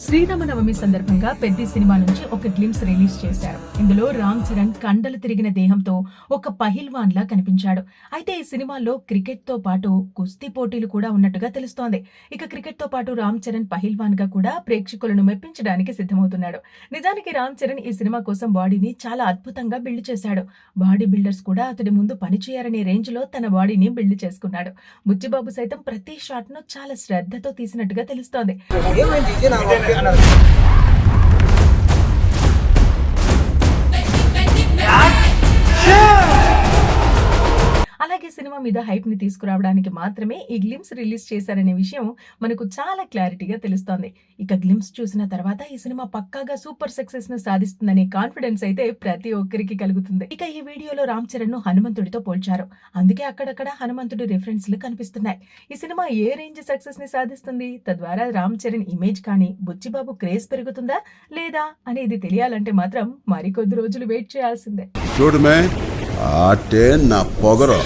శ్రీరామనవమి సందర్భంగా పెద్ద సినిమా నుంచి ఒక గ్లిమ్స్ రిలీజ్ చేశారు. ఇందులో రామ్ చరణ్ కండలు తిరిగిన దేహంతో ఒక పహిల్వాన్ లా కనిపించాడు. అయితే ఈ సినిమాలో క్రికెట్ తో పాటు కుస్తీ పోటీలు కూడా ఉన్నట్టుగా తెలుస్తోంది. ఇక క్రికెట్ తో పాటు రామ్ చరణ్ పహిల్వాన్ గా కూడా ప్రేక్షకులను మెప్పించడానికి సిద్ధమవుతున్నాడు. నిజానికి రామ్ చరణ్ ఈ సినిమా కోసం బాడీని చాలా అద్భుతంగా బిల్డ్ చేశాడు. బాడీ బిల్డర్స్ కూడా అతడి ముందు పనిచేయాలనే రేంజ్ లో తన బాడీని బిల్డ్ చేసుకున్నాడు. బుచ్చిబాబు సైతం ప్రతి షాట్ ను చాలా శ్రద్ధతో తీసినట్టుగా తెలుస్తోంది. అలాగే సినిమా మీద హైప్ ని తీసుకురావడానికి మాత్రమే ఈ గ్లిమ్స్ రిలీజ్ చేశారనే విషయం మనకు చాలా క్లారిటీగా తెలుస్తోంది. ఇక గ్లిమ్స్ చూసిన తర్వాత ఈ సినిమా పక్కాగా సూపర్ సక్సెస్ ను సాధిస్తుందనే కాన్ఫిడెన్స్ అయితే ప్రతి ఒక్కరికి కలుగుతుంది. ఇక ఈ వీడియోలో రామ్ చరణ్ ను హనుమంతుడితో పోల్చారు. అందుకే అక్కడక్కడ హనుమంతుడి రిఫరెన్స్లు కనిపిస్తున్నాయి. ఈ సినిమా ఏ రేంజ్ సక్సెస్ ని సాధిస్తుంది, తద్వారా రామ్ చరణ్ ఇమేజ్ కానీ బుచ్చిబాబు క్రేజ్ పెరుగుతుందా లేదా అనేది తెలియాలంటే మాత్రం మరికొద్ది రోజులు వెయిట్ చేయాల్సిందే. చూడమే ఆటే నా పొగరు.